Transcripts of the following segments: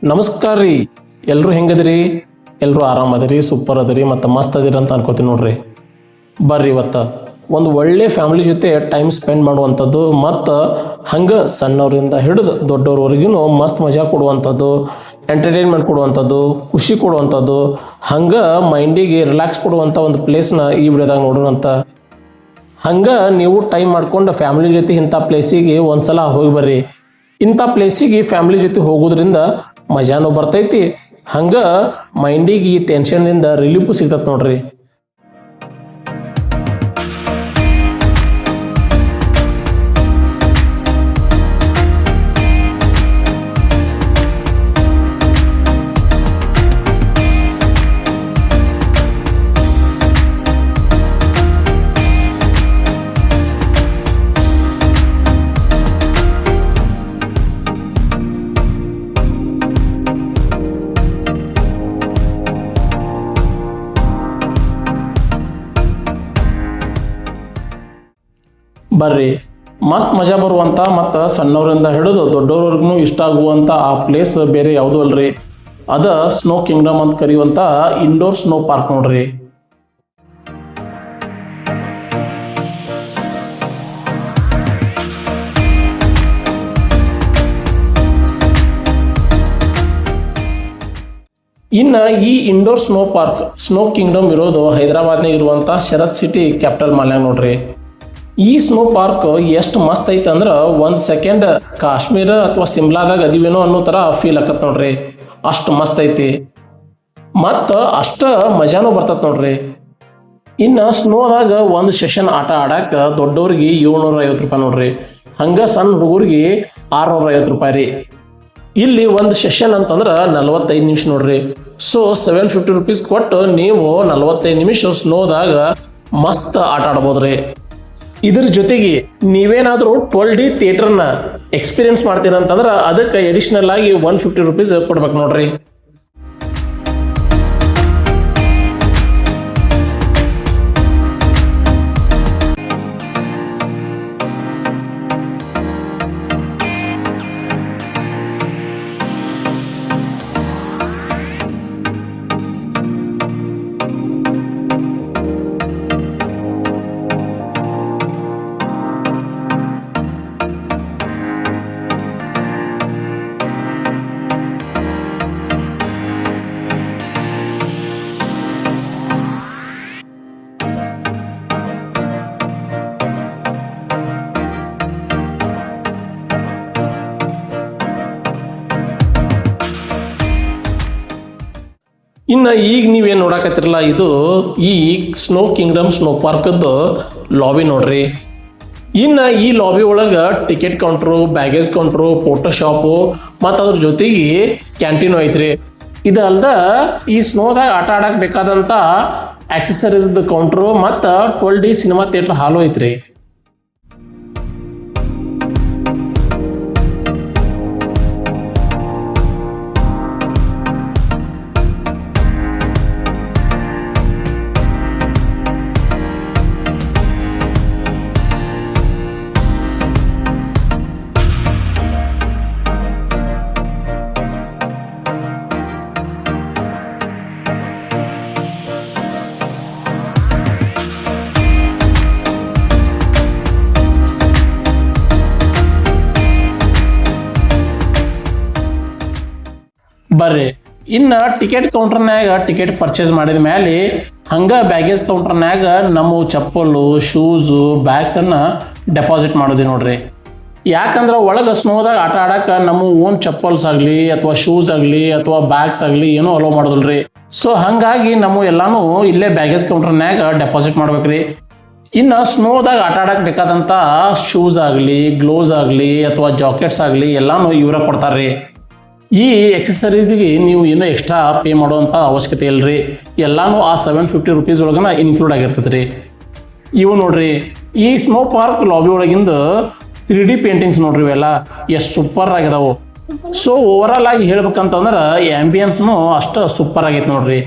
ನಮಸ್ಕಾರ ರೀ. ಎಲ್ಲರೂ ಹೆಂಗದಿರಿ? ಎಲ್ಲರೂ ಆರಾಮದಿರಿ, ಸೂಪರ್ ಅದಿರಿ ಮತ್ತು ಮಸ್ತ್ ಅದಿರಿ ಅಂತ ಅನ್ಕೋತೀನಿ ನೋಡ್ರಿ. ಬರ್ರಿ ಇವತ್ತು ಒಂದು ಒಳ್ಳೆ ಫ್ಯಾಮಿಲಿ ಜೊತೆ ಟೈಮ್ ಸ್ಪೆಂಡ್ ಮಾಡುವಂಥದ್ದು ಮತ್ತು ಹಂಗೆ ಸಣ್ಣವರಿಂದ ಹಿಡಿದು ದೊಡ್ಡವ್ರವರೆಗೂ ಮಸ್ತ್ ಮಜಾ ಕೊಡುವಂಥದ್ದು, ಎಂಟರ್ಟೈನ್ಮೆಂಟ್ ಕೊಡುವಂಥದ್ದು, ಖುಷಿ ಕೊಡುವಂಥದ್ದು, ಹಂಗೆ ಮೈಂಡಿಗೆ ರಿಲ್ಯಾಕ್ಸ್ ಕೊಡುವಂಥ ಒಂದು ಪ್ಲೇಸ್ನ ಈ ವಿಡಿಯೋದಾಗ ನೋಡೋಣಂತ. ಹಂಗೆ ನೀವು ಟೈಮ್ ಮಾಡ್ಕೊಂಡು ಫ್ಯಾಮಿಲಿ ಜೊತೆ ಇಂಥ ಪ್ಲೇಸಿಗೆ ಒಂದ್ಸಲ ಹೋಗಿ ಬರ್ರಿ. ಇಂಥ ಪ್ಲೇಸಿಗೆ ಫ್ಯಾಮಿಲಿ ಜೊತೆ ಹೋಗೋದ್ರಿಂದ ಮಜಾನೂ ಬರ್ತೈತಿ, ಹಂಗೆ ಮೈಂಡಿಗೆ ಈ ಟೆನ್ಷನ್ದಿಂದ ರಿಲೀಫು ಸಿಗ್ತೈತೆ ನೋಡ್ರಿ. ಬರ್ರಿ, ಮಸ್ತ್ ಮಜಾ ಬರುವಂಥ ಮತ್ತು ಸಣ್ಣವರಿಂದ ಹಿಡಿದು ದೊಡ್ಡವ್ರಿಗೂ ಇಷ್ಟ ಆಗುವಂಥ ಆ ಪ್ಲೇಸ್ ಬೇರೆ ಯಾವುದೂ ಅಲ್ರಿ, ಅದು ಸ್ನೋ ಕಿಂಗ್ಡಮ್ ಅಂತ ಕರೆಯುವಂಥ ಇಂಡೋರ್ ಸ್ನೋ ಪಾರ್ಕ್ ನೋಡ್ರಿ. ಇನ್ನು ಈ indoor snow park, snow Kingdom ಇರೋದು ಹೈದರಾಬಾದ್ನಾಗ ಇರುವಂಥ ಶರತ್ ಸಿಟಿ ಕ್ಯಾಪಿಟಲ್ ಮಾಲ್ಯಾಗ ನೋಡ್ರಿ. ಈ ಸ್ನೋ ಪಾರ್ಕ್ ಎಷ್ಟು ಮಸ್ತ್ ಐತೆ ಅಂದ್ರೆ ಒಂದು ಸೆಕೆಂಡ್ ಕಾಶ್ಮೀರ ಅಥವಾ ಸಿಮ್ಲಾದಾಗ ಅದಿವೇನೋ ಅನ್ನೋ ಥರ ಫೀಲ್ ಆಕತ್ ನೋಡ್ರಿ. ಅಷ್ಟು ಮಸ್ತ್ ಐತಿ ಮತ್ತು ಅಷ್ಟು ಮಜಾನೂ ಬರ್ತದೆ ನೋಡ್ರಿ. ಇನ್ನು ಸ್ನೋದಾಗ ಒಂದು ಸೆಷನ್ ಆಟ ಆಡಕ್ಕೆ ದೊಡ್ಡವ್ರಿಗೆ 750 ರೂಪಾಯಿ ನೋಡ್ರಿ, ಹಂಗೆ ಸಣ್ಣ ಹುಡುಗರಿಗೆ 650 ರೂಪಾಯಿ ರೀ. ಇಲ್ಲಿ ಒಂದು ಸೆಷನ್ ಅಂತಂದ್ರೆ 45 ನಿಮಿಷ ನೋಡ್ರಿ. ಸೊ 750 ರೂಪೀಸ್ ಕೊಟ್ಟು ನೀವು 45 ನಿಮಿಷ ಸ್ನೋದಾಗ ಮಸ್ತ್ ಆಟ ಆಡ್ಬೋದ್ರಿ. ಇದ್ರ ಜೊತೆಗೆ ನೀವೇನಾದರೂ 12D ಥಿಯೇಟರ್ನ ಎಕ್ಸ್ಪೀರಿಯನ್ಸ್ ಮಾಡ್ತೀರಂತಂದ್ರೆ ಅದಕ್ಕೆ ಎಡಿಷನಲ್ ಆಗಿ 150 ರೂಪೀಸ್ ಕೊಡ್ಬೇಕು ನೋಡ್ರಿ. ಇನ್ನು ಈಗ ನೀವೇನು ನೋಡಕತ್ತಿರಲ್ಲ, ಇದು ಈ ಸ್ನೋ ಕಿಂಗ್ಡಮ್ ಸ್ನೋ ಪಾರ್ಕದ್ದು ಲಾಬಿ ನೋಡ್ರಿ. ಇನ್ನು ಈ ಲಾಬಿ ಒಳಗೆ ticket counter, baggage counter, photo shop ಮತ್ತು ಅದ್ರ ಜೊತೆಗೆ ಕ್ಯಾಂಟೀನು ಐತ್ರಿ. ಇದು ಅಲ್ದ ಈ ಸ್ನೋದಾಗ ಆಟ ಆಡಕ್ಕೆ ಬೇಕಾದಂಥ ಆಕ್ಸೆಸರೀಸ್ದು ಕೌಂಟ್ರು ಮತ್ತು 12D ಸಿನಿಮಾ ಥಿಯೇಟ್ರ್ ಹಾಲು ಐತ್ರಿ. ಬರ್ರಿ, ಇನ್ನು ಟಿಕೆಟ್ ಕೌಂಟರ್ನ್ಯಾಗ ಟಿಕೆಟ್ ಪರ್ಚೇಸ್ ಮಾಡಿದ ಮೇಲೆ ಹಂಗೆ ಬ್ಯಾಗೇಜ್ ಕೌಂಟರ್ನ್ಯಾಗ ನಮ್ಮ ಚಪ್ಪಲು, ಶೂಸು, ಬ್ಯಾಗ್ಸನ್ನು ಡೆಪಾಸಿಟ್ ಮಾಡೋದು ನೋಡ್ರಿ. ಯಾಕಂದ್ರೆ ಒಳಗೆ ಸ್ನೋದಾಗ ಆಟ ಆಡಕ್ಕೆ ನಮ್ಮ ಓನ್ ಚಪ್ಪಲ್ಸ್ ಆಗಲಿ ಅಥವಾ ಶೂಸ್ ಆಗಲಿ ಅಥವಾ ಬ್ಯಾಗ್ಸ್ ಆಗಲಿ ಏನೂ ಅಲೋ ಮಾಡೋದಿಲ್ರಿ. ಸೊ ಹಾಗಾಗಿ ನಮ್ಮ ಎಲ್ಲನೂ ಇಲ್ಲೇ ಬ್ಯಾಗೇಜ್ ಕೌಂಟರ್ನ್ಯಾಗ ಡೆಪಾಸಿಟ್ ಮಾಡ್ಬೇಕ್ರಿ. ಇನ್ನು ಸ್ನೋದಾಗ ಆಟ ಆಡಕ್ಕೆ ಬೇಕಾದಂಥ ಶೂಸ್ ಆಗಲಿ, ಗ್ಲೋವ್ಸ್ ಆಗಲಿ ಅಥವಾ ಜಾಕೆಟ್ಸ್ ಆಗಲಿ ಎಲ್ಲನೂ ಇವರ ಕೊಡ್ತಾರ್ರಿ. ಈ ಎಕ್ಸೆಸರೀಸ್ಗೆ ನೀವು ಏನೋ ಎಕ್ಸ್ಟ್ರಾ ಪೇ ಮಾಡುವಂಥ ಅವಶ್ಯಕತೆ ಇಲ್ಲರಿ, ಎಲ್ಲನೂ ಆ 750 ರೂಪೀಸ್ ಒಳಗನ ಇನ್ಕ್ಲೂಡ್ ಆಗಿರ್ತದೆ ರೀ. ಇವು ನೋಡ್ರಿ, ಈ ಸ್ನೋ ಪಾರ್ಕ್ ಲಾಬಿ ಒಳಗಿಂದ 3D ಪೇಂಟಿಂಗ್ಸ್ ನೋಡ್ರಿ, ಇವೆಲ್ಲ ಎಷ್ಟು ಸೂಪರ್ ಆಗಿದಾವು. ಸೊ ಓವರಾಲ್ ಆಗಿ ಹೇಳ್ಬೇಕಂತಂದ್ರೆ ಆ್ಯಂಬಿಯನ್ಸ್ನು ಅಷ್ಟು ಸೂಪರ್ ಆಗೈತೆ ನೋಡ್ರಿ.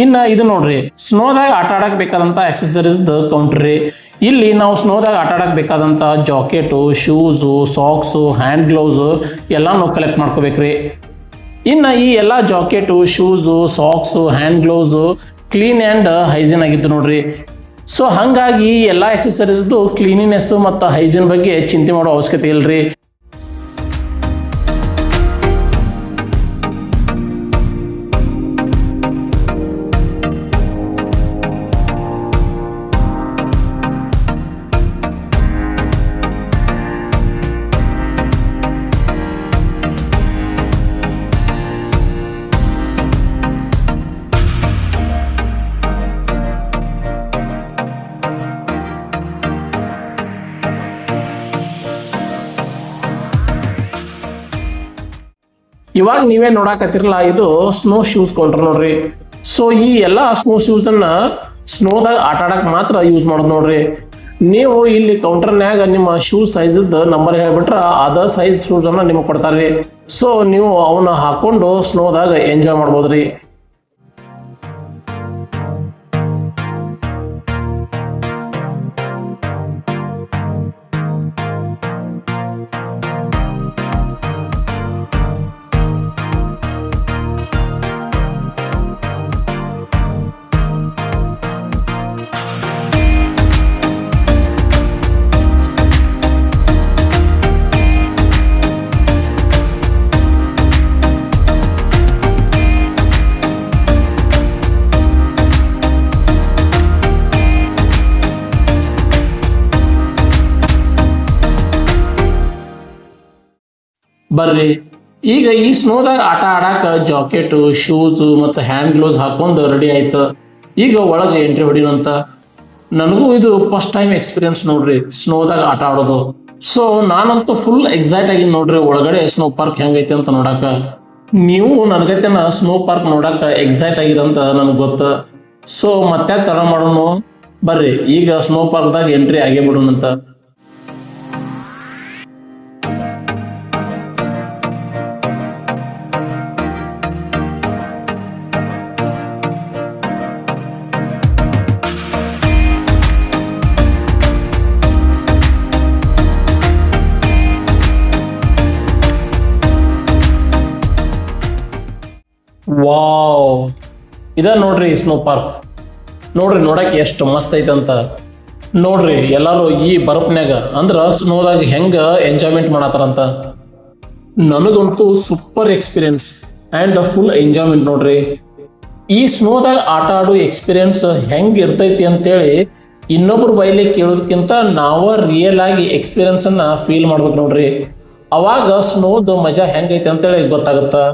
ಇನ್ನು ಇದು ನೋಡ್ರಿ, ಸ್ನೋದಾಗ ಆಟ ಆಡಕ್ಕೆ ಬೇಕಾದಂಥ ಆಕ್ಸೆಸರೀಸ್ದು ಕೌಂಟ್ರ್ ರೀ. ಇಲ್ಲಿ ನಾವು ಸ್ನೋದಾಗ ಆಟ ಆಡಕ್ಕೆ ಬೇಕಾದಂಥ jacket, shoes, socks, hand gloves ಎಲ್ಲ ನಾವು ಕಲೆಕ್ಟ್ ಮಾಡ್ಕೋಬೇಕ್ರಿ. ಇನ್ನು ಈ ಎಲ್ಲ jacket, shoes, socks, hand gloves clean and hygiene ಆಗಿದ್ದು ನೋಡ್ರಿ. ಸೊ ಹಾಗಾಗಿ ಎಲ್ಲ ಆಕ್ಸೆಸರೀಸ್ದು ಕ್ಲೀನಿನೆಸ್ ಮತ್ತು ಹೈಜೀನ್ ಬಗ್ಗೆ ಚಿಂತೆ ಮಾಡೋ ಅವಶ್ಯಕತೆ ಇಲ್ರಿ. ಇವಾಗ ನೀವೇ ನೋಡಾಕತ್ತಿರಲ್ಲ, ಇದು ಸ್ನೋ ಶೂಸ್ ಕೌಂಟರ್ ನೋಡ್ರಿ. ಸೊ ಈ ಎಲ್ಲ ಸ್ನೋ ಶೂಸನ್ನು ಸ್ನೋದಾಗ ಆಟ ಆಡಕ್ಕೆ ಮಾತ್ರ ಯೂಸ್ ಮಾಡೋದು ನೋಡ್ರಿ. ನೀವು ಇಲ್ಲಿ ಕೌಂಟರ್ನ್ಯಾಗ ನಿಮ್ಮ ಶೂ ಸೈಜದ್ದು ನಂಬರ್ ಹೇಳ್ಬಿಟ್ರೆ ಅದ ಸೈಜ್ ಶೂಸನ್ನು ನಿಮಗೆ ಕೊಡ್ತಾರೆ. ಸೊ ನೀವು ಅವನ್ನ ಹಾಕೊಂಡು ಸ್ನೋದಾಗ ಎಂಜಾಯ್ ಮಾಡ್ಬೋದ್ರಿ. ಬರ್ರಿ, ಈಗ ಈ ಸ್ನೋದಾಗ ಆಟ ಆಡಾಕ ಜಾಕೆಟು, ಶೂಸು ಮತ್ತು ಹ್ಯಾಂಡ್ ಗ್ಲೌಸ್ ಹಾಕೊಂಡು ರೆಡಿ ಆಯ್ತು. ಈಗ ಒಳಗೆ ಎಂಟ್ರಿ ಹೊಡಿನಂತ. ನನಗೂ ಇದು ಫಸ್ಟ್ ಟೈಮ್ ಎಕ್ಸ್ಪೀರಿಯನ್ಸ್ ನೋಡ್ರಿ ಸ್ನೋದಾಗ ಆಟ ಆಡೋದು. ಸೊ ನಾನಂತೂ ಫುಲ್ ಎಕ್ಸೈಟ್ ಆಗಿ ನೋಡ್ರಿ ಒಳಗಡೆ ಸ್ನೋ ಪಾರ್ಕ್ ಹೆಂಗೈತೆ ಅಂತ ನೋಡಾಕ. ನೀವು ನನಗೈತೆನ ಸ್ನೋ ಪಾರ್ಕ್ ನೋಡಾಕ ಎಕ್ಸೈಟ್ ಆಗಿರಂತ ನನಗೆ ಗೊತ್ತು. ಸೊ ಮತ್ತೆ ತರ ಮಾಡೋಣ, ಬರ್ರಿ ಈಗ ಸ್ನೋ ಪಾರ್ಕ್ದಾಗ ಎಂಟ್ರಿ ಆಗೇ ಬಿಡೋಣಂತ. ವಾವ್, ಇದ ನೋಡ್ರಿ ಸ್ನೋ ಪಾರ್ಕ್. ನೋಡ್ರಿ ನೋಡಕ್ಕೆ ಎಷ್ಟು ಮಸ್ತ್ ಐತಂತ. ನೋಡ್ರಿ ಎಲ್ಲರೂ ಈ ಬರ್ಫ್ನ್ಯಾಗ ಅಂದ್ರ ಸ್ನೋದಾಗ ಹೆಂಗ ಎಂಜಾಯ್ಮೆಂಟ್ ಮಾಡತ್ತಾರಂತ. ನನಗಂತೂ super experience and full enjoyment ನೋಡ್ರಿ. ಈ ಸ್ನೋದಾಗ ಆಟ ಆಡೋ ಎಕ್ಸ್ಪೀರಿಯನ್ಸ್ ಹೆಂಗೆ ಇರ್ತೈತಿ ಅಂತೇಳಿ ಇನ್ನೊಬ್ರು ಬೈಲಿ ಕೇಳೋದಕ್ಕಿಂತ ನಾವ ರಿಯಲ್ ಆಗಿ ಎಕ್ಸ್ಪೀರಿಯನ್ಸನ್ನು ಫೀಲ್ ಮಾಡ್ಬೇಕು ನೋಡ್ರಿ. ಅವಾಗ ಸ್ನೋದು ಮಜಾ ಹೆಂಗೈತಿ ಅಂತೇಳಿ ಗೊತ್ತಾಗುತ್ತಾ.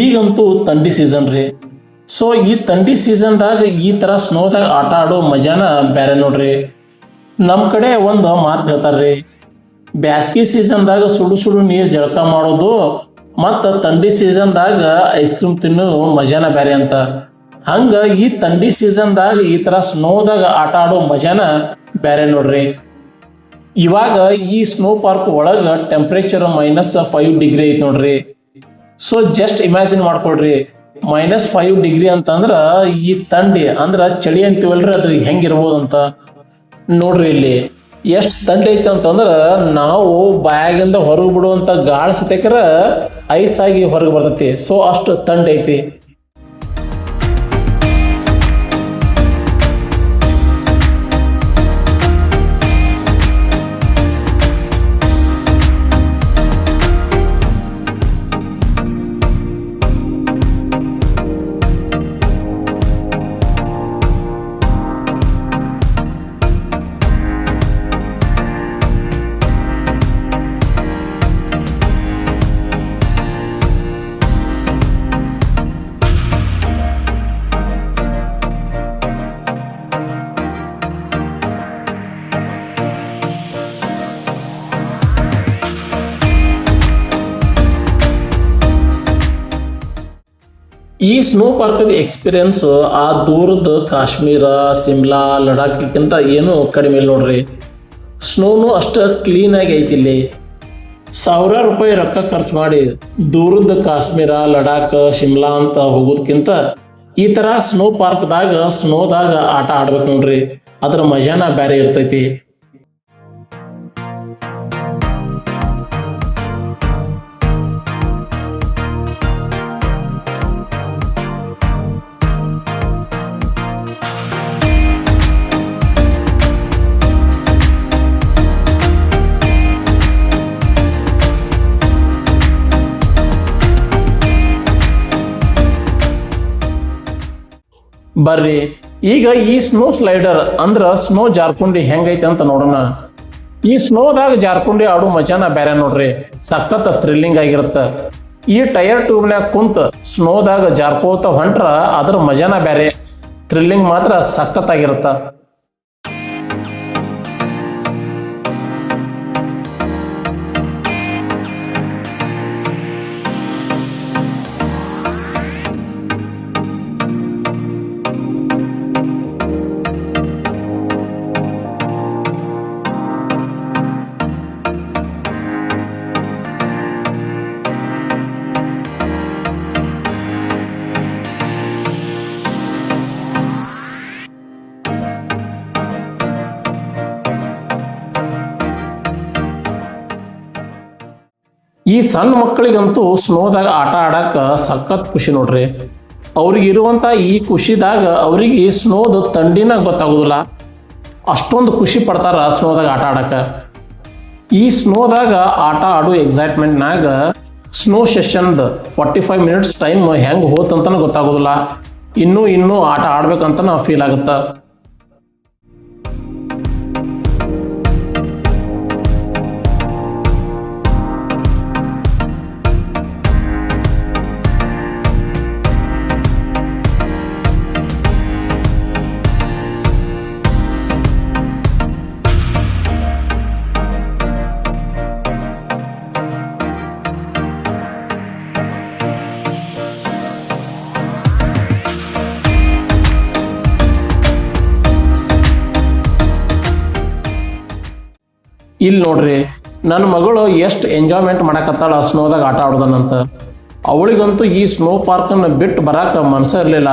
ಈಗಂತೂ ಥಂಡಿ ಸೀಸನ್ ರೀ. ಸೊ ಈ ಥಂಡಿ ಸೀಸನ್ದಾಗ ಈ ಥರ ಸ್ನೋದಾಗ ಆಟ ಆಡೋ ಮಜಾನ ಬೇರೆ ನೋಡ್ರಿ. ನಮ್ಮ ಕಡೆ ಒಂದು ಮಾತು ಹೇಳ್ತಾರ್ರಿ, ಬ್ಯಾಸ್ಗಿ ಸೀಸನ್ದಾಗ ಸುಡು ಸುಡು ನೀರು ಜಳಕ ಮಾಡೋದು ಮತ್ತು ಥಂಡಿ ಸೀಸನ್ದಾಗ ಐಸ್ ಕ್ರೀಮ್ ತಿನ್ನೋ ಮಜಾನ ಬೇರೆ ಅಂತ. ಹಂಗೆ ಈ ಥಂಡಿ ಸೀಸನ್ದಾಗ ಈ ಥರ ಸ್ನೋದಾಗ ಆಟ ಆಡೋ ಮಜಾನ ಬೇರೆ ನೋಡ್ರಿ. ಇವಾಗ ಈ ಸ್ನೋ ಪಾರ್ಕ್ ಒಳಗೆ ಟೆಂಪ್ರೇಚರ್ -5 ಡಿಗ್ರಿ ಐತಿ ನೋಡ್ರಿ. ಸೊ ಜಸ್ಟ್ ಇಮ್ಯಾಜಿನ್ ಮಾಡ್ಕೊಳ್ರಿ, -5 ಡಿಗ್ರಿ ಅಂತಂದ್ರೆ ಈ ಥಂಡಿ ಅಂದ್ರೆ ಚಳಿ ಅಂತೀವಲ್ರಿ, ಅದು ಹೆಂಗಿರ್ಬೋದು ಅಂತ ನೋಡ್ರಿ. ಇಲ್ಲಿ ಎಷ್ಟು ಥಂಡಿ ಐತಿ ಅಂತಂದ್ರೆ ನಾವು ಬಾಯಾಗಿಂದ ಹೊರಗೆ ಬಿಡುವಂಥ ಗಾಳಿ ಸತೇಕರ ಐಸ್ ಆಗಿ ಹೊರಗೆ ಬರ್ತೈತಿ. ಸೊ ಅಷ್ಟು ಥಂಡಿ ಐತಿ. ಈ ಸ್ನೋ ಪಾರ್ಕದ ಎಕ್ಸ್ಪೀರಿಯನ್ಸ್ ಆ ದೂರದ ಕಾಶ್ಮೀರ ಸಿಮ್ಲಾ ಲಡಾಖ್ಗಿಂತ ಏನೂ ಕಡಿಮೆ ಇಲ್ಲ ನೋಡ್ರಿ. ಸ್ನೋನು ಅಷ್ಟು ಕ್ಲೀನಾಗಿ ಐತಿ ಇಲ್ಲಿ. ಸಾವಿರಾರು ರೂಪಾಯಿ ರೊಕ್ಕ ಖರ್ಚು ಮಾಡಿ ದೂರದ ಕಾಶ್ಮೀರ ಲಡಾಖ್ ಶಿಮ್ಲಾ ಅಂತ ಹೋಗೋದಕ್ಕಿಂತ ಈ ಥರ ಸ್ನೋ ಪಾರ್ಕ್ದಾಗ ಸ್ನೋದಾಗ ಆಟ ಆಡ್ಬೇಕು ನೋಡ್ರಿ, ಅದ್ರ ಮಜಾನ ಬೇರೆ ಇರ್ತೈತಿ. ಬರ್ರಿ ಈಗ ಈ ಸ್ನೋ ಸ್ಲೈಡರ್ ಅಂದ್ರ ಸ್ನೋ ಜಾರ್ಕುಂಡಿ ಹೆಂಗೈತೆ ಅಂತ ನೋಡೋಣ. ಈ ಸ್ನೋದಾಗ ಜಾರ್ಕುಂಡಿ ಆಡೋ ಮಜಾನ ಬೇರೆ ನೋಡ್ರಿ, ಸಖತ್ ಥ್ರಿಲ್ಲಿಂಗ್ ಆಗಿರುತ್ತ. ಈ ಟೈರ್ ಟ್ಯೂಬ್ನ್ಯಾಗ ಕುಂತ ಸ್ನೋದಾಗ ಜಾರ್ಕೋತ ಹೊಂಟ್ರ ಅದ್ರ ಮಜಾನ ಬೇರೆ, ಥ್ರಿಲ್ಲಿಂಗ್ ಮಾತ್ರ ಸಖತ್ತಾಗಿರುತ್ತ. ಈ ಸಣ್ಣ ಮಕ್ಕಳಿಗಂತೂ ಸ್ನೋದಾಗ ಆಟ ಆಡಾಕ ಸಖತ್ ಖುಷಿ ನೋಡ್ರಿ. ಅವ್ರಿಗೆ ಇರುವಂಥ ಈ ಖುಷಿದಾಗ ಅವ್ರಿಗೆ ಸ್ನೋದ ಥಂಡಿನ ಗೊತ್ತಾಗೋದಿಲ್ಲ, ಅಷ್ಟೊಂದು ಖುಷಿ ಪಡ್ತಾರ ಸ್ನೋದಾಗ ಆಟ ಆಡಾಕ. ಈ ಸ್ನೋದಾಗ ಆಟ ಆಡೋ ಎಕ್ಸೈಟ್ಮೆಂಟ್ನಾಗ ಸ್ನೋ ಸೆಷನ್ದ 45 ಮಿನಿಟ್ಸ್ ಟೈಮ್ ಹೆಂಗೆ ಹೋತಂತನ ಗೊತ್ತಾಗೋದಿಲ್ಲ, ಇನ್ನೂ ಆಟ ಆಡ್ಬೇಕಂತ ಫೀಲ್ ಆಗುತ್ತ. ಇಲ್ಲಿ ನೋಡ್ರಿ ನನ್ನ ಮಗಳು ಎಷ್ಟು ಎಂಜಾಯ್ಮೆಂಟ್ ಮಾಡಕತ್ತಾಳ ಸ್ನೋದಾಗ ಆಟ ಆಡೋದನ್ನಂತ. ಅವಳಿಗಂತೂ ಈ ಸ್ನೋ ಪಾರ್ಕನ್ನು ಬಿಟ್ಟು ಬರಾಕ ಮನಸ್ಸೇ ಇರಲಿಲ್ಲ,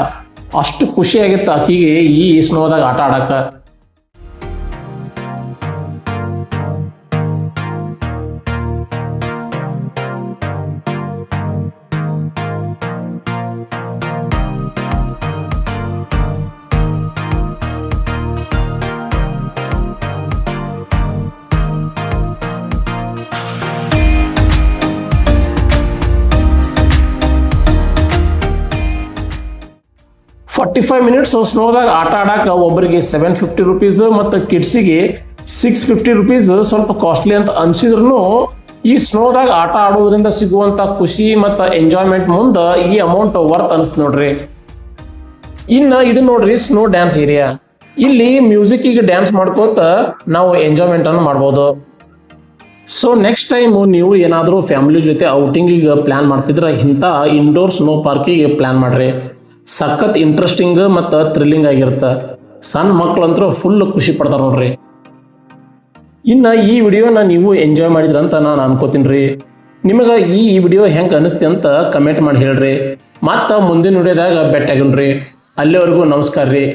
ಅಷ್ಟು ಖುಷಿಯಾಗಿತ್ತು ಆಕಿಗೆ ಈ ಸ್ನೋದಾಗ ಆಟ ಆಡಾಕ. ಫಾರ್ಟಿ ಮಿನಿಟ್ಸ್ ಸ್ನೋದಾಗ ಆಟ ಆಡಾಕ ಒಬ್ಬರಿಗೆ 750 ರುಪೀಸ್ ಮತ್ತು ಕಿಡ್ಸಿಗೆ 650 ರುಪೀಸ್ ಸ್ವಲ್ಪ ಕಾಸ್ಟ್ಲಿ ಅಂತ ಅನ್ಸಿದ್ರು ಈ ಸ್ನೋದಾಗ ಆಟ ಆಡೋದ್ರಿಂದ ಸಿಗುವಂಥ ಖುಷಿ ಮತ್ತು ಎಂಜಾಯ್ಮೆಂಟ್ ಮುಂದೆ ಈ ಅಮೌಂಟ್ ವರ್ತ್ ಅನಿಸ್ತು ನೋಡ್ರಿ. ಇನ್ನು ಇದು ನೋಡ್ರಿ ಸ್ನೋ ಡ್ಯಾನ್ಸ್ ಏರಿಯಾ. ಇಲ್ಲಿ ಮ್ಯೂಸಿಕ್ಕಿಗೆ ಡ್ಯಾನ್ಸ್ ಮಾಡ್ಕೋತ ನಾವು ಎಂಜಾಯ್ಮೆಂಟನ್ನು ಮಾಡ್ಬೋದು. ಸೊ ನೆಕ್ಸ್ಟ್ ಟೈಮು ನೀವು ಏನಾದರೂ ಫ್ಯಾಮಿಲಿ ಜೊತೆ ಔಟಿಂಗಿಗೆ ಪ್ಲ್ಯಾನ್ ಮಾಡ್ತಿದ್ರೆ ಇಂಥ ಇಂಡೋರ್ ಸ್ನೋ ಪಾರ್ಕಿಗೆ ಪ್ಲ್ಯಾನ್ ಮಾಡಿರಿ. ಸಖತ್ ಇಂಟ್ರೆಸ್ಟಿಂಗ್ ಮತ್ತು ಥ್ರಿಲ್ಲಿಂಗ್ ಆಗಿರುತ್ತೆ. ಸಣ್ಣ ಮಕ್ಕಳಂತೂ ಫುಲ್ ಖುಷಿ ಪಡ್ತಾರೆ ನೋಡ್ರಿ. ಇನ್ನು ಈ ವಿಡಿಯೋನ ನೀವು ಎಂಜಾಯ್ ಮಾಡಿದ್ರಂತ ನಾನು ಅನ್ಕೋತೀನಿ ರೀ. ನಿಮಗೆ ಈ ವಿಡಿಯೋ ಹೆಂಗೆ ಅನಿಸ್ತಿ ಅಂತ ಕಮೆಂಟ್ ಮಾಡಿ ಹೇಳ್ರಿ. ಮತ್ತು ಮುಂದಿನ ವಿಡಿಯೋದಾಗ ಭೇಟಿಯಾಗೋಣ್ರಿ. ಅಲ್ಲಿವರೆಗೂ ನಮಸ್ಕಾರ ರೀ.